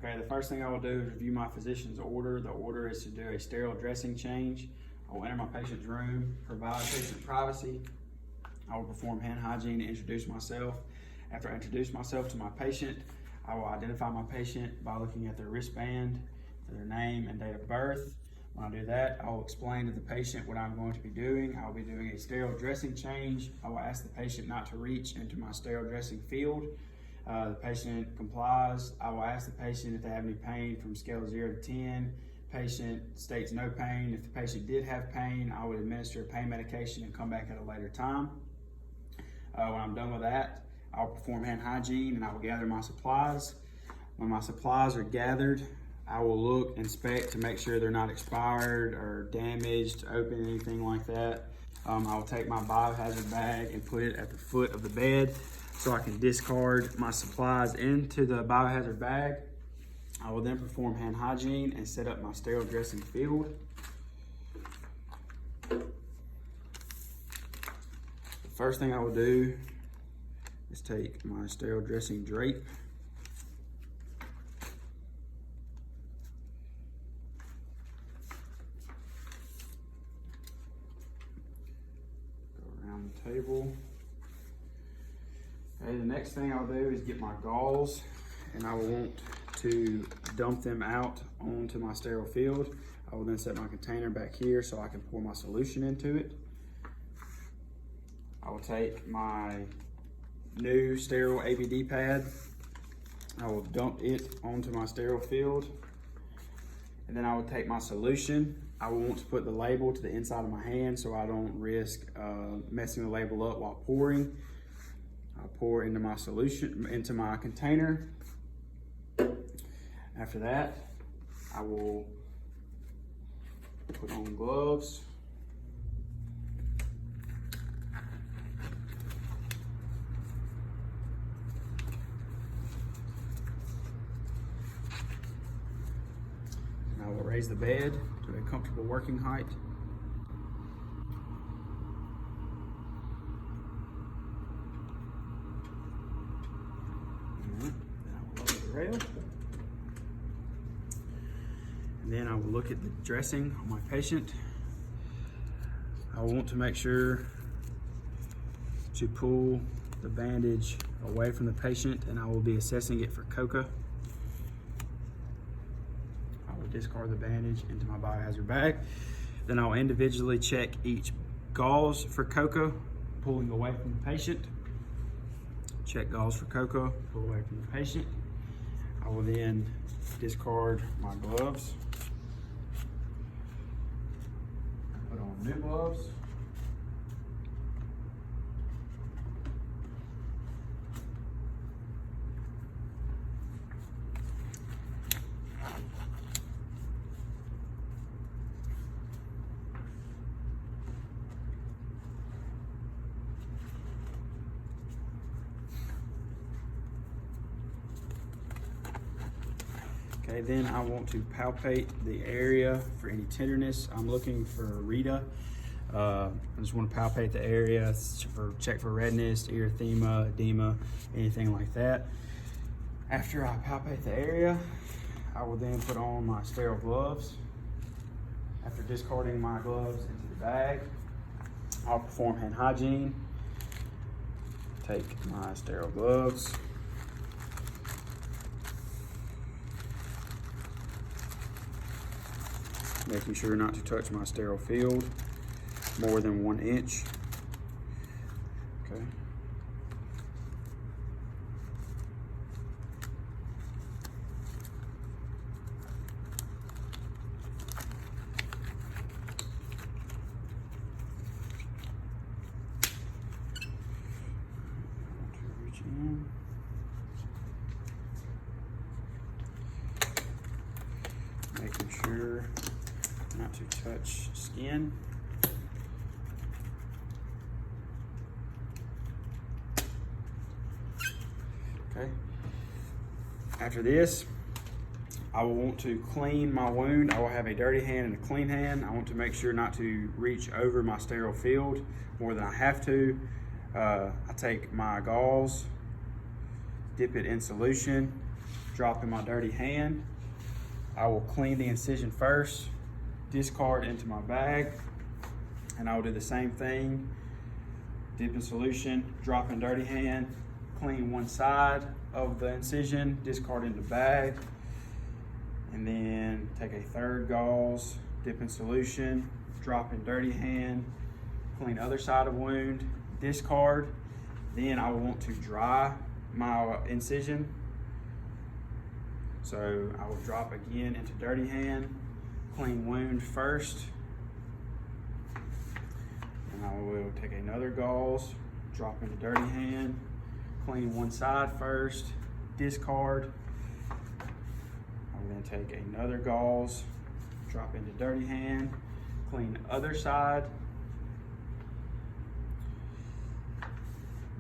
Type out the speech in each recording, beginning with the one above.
Okay, the first thing I will do is review my physician's order. The order is to do a sterile dressing change. I will enter my patient's room, provide patient privacy. I will perform hand hygiene and introduce myself. After I introduce myself to my patient, I will identify my patient by looking at their wristband, their name and date of birth. When I do that, I will explain to the patient what I'm going to be doing. I will be doing a sterile dressing change. I will ask the patient not to reach into my sterile dressing field. The patient complies. I will ask the patient if they have any pain from scale of 0 to 10. Patient states no pain. If the patient did have pain, I would administer a pain medication and come back at a later time. When I'm done with that, I'll perform hand hygiene and I will gather my supplies. When my supplies are gathered, I will look, inspect to make sure they're not expired or damaged, open, anything like that. I will take my biohazard bag and put it at the foot of the bed so I can discard my supplies into the biohazard bag. I will then perform hand hygiene and set up my sterile dressing field. The first thing I will do is take my sterile dressing drape. Go around the table. Okay, the next thing I'll do is get my gauze and I will want to dump them out onto my sterile field. I will then set my container back here so I can pour my solution into it. I will take my new sterile ABD pad. I will dump it onto my sterile field. And then I will take my solution. I will want to put the label to the inside of my hand so I don't risk messing the label up while pouring. I'll pour into my solution, into my container. After that, I will put on gloves. And I will raise the bed to a comfortable working height. Rail. And then I will look at the dressing on my patient. I want to make sure to pull the bandage away from the patient and I will be assessing it for coca. I will discard the bandage into my biohazard bag. Then I'll individually check each gauze for coca, pulling away from the patient. Check gauze for coca, pull away from the patient. I will then discard my gloves, put on new gloves. Okay, then I want to palpate the area for any tenderness. I'm looking for Rita. I just want to palpate the area, check for redness, erythema, edema, anything like that. After I palpate the area, I will then put on my sterile gloves. After discarding my gloves into the bag, I'll perform hand hygiene. Take my sterile gloves. Making sure not to touch my sterile field more than 1 inch. Okay. Reach in. Making sure not to touch skin. Okay. After this, I will want to clean my wound. I will have a dirty hand and a clean hand. I want to make sure not to reach over my sterile field more than I have to. I take my gauze, dip it in solution, drop in my dirty hand. I will clean the incision first, discard into my bag, and I will do the same thing. Dip in solution, drop in dirty hand, clean one side of the incision, discard into bag, and then take a third gauze, dip in solution, drop in dirty hand, clean other side of wound, discard. Then I will want to dry my incision. So I will drop again into dirty hand, clean wound first, and I will take another gauze, drop into dirty hand, clean one side first, discard. I will then take another gauze, drop into dirty hand, clean other side.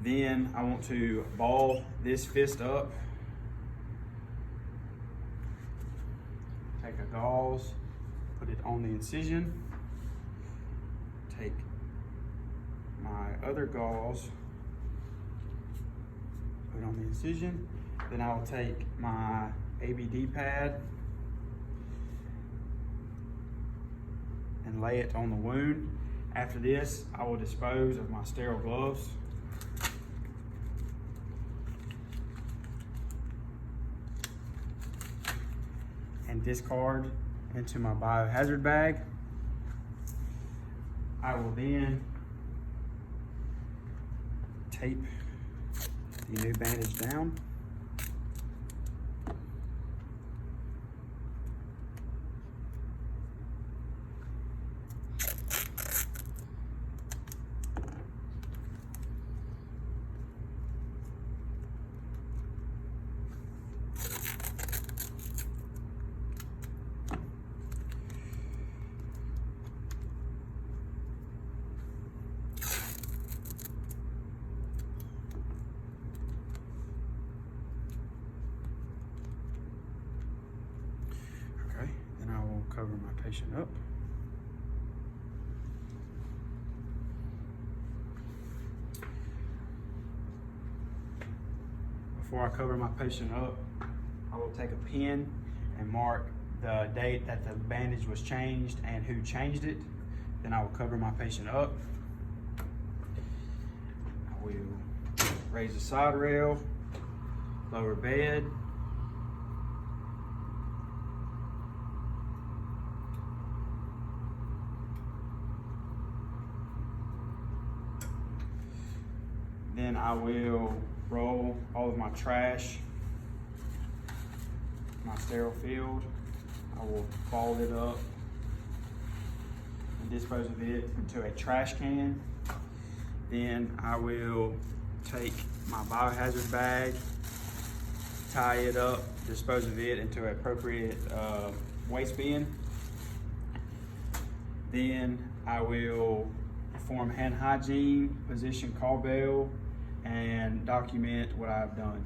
Then I want to ball this fist up. Take a gauze, put it on the incision. Take my other gauze, put it on the incision. Then I will take my ABD pad and lay it on the wound. After this, I will dispose of my sterile gloves. And discard into my biohazard bag. I will then tape the new bandage down. Then I will cover my patient up. Before I cover my patient up, I will take a pen and mark the date that the bandage was changed and who changed it. Then I will cover my patient up. I will raise the side rail, lower bed, then I will roll all of my trash, my sterile field. I will fold it up and dispose of it into a trash can. Then I will take my biohazard bag, tie it up, dispose of it into an appropriate waste bin. Then I will perform hand hygiene, position call bell, and document what I've done.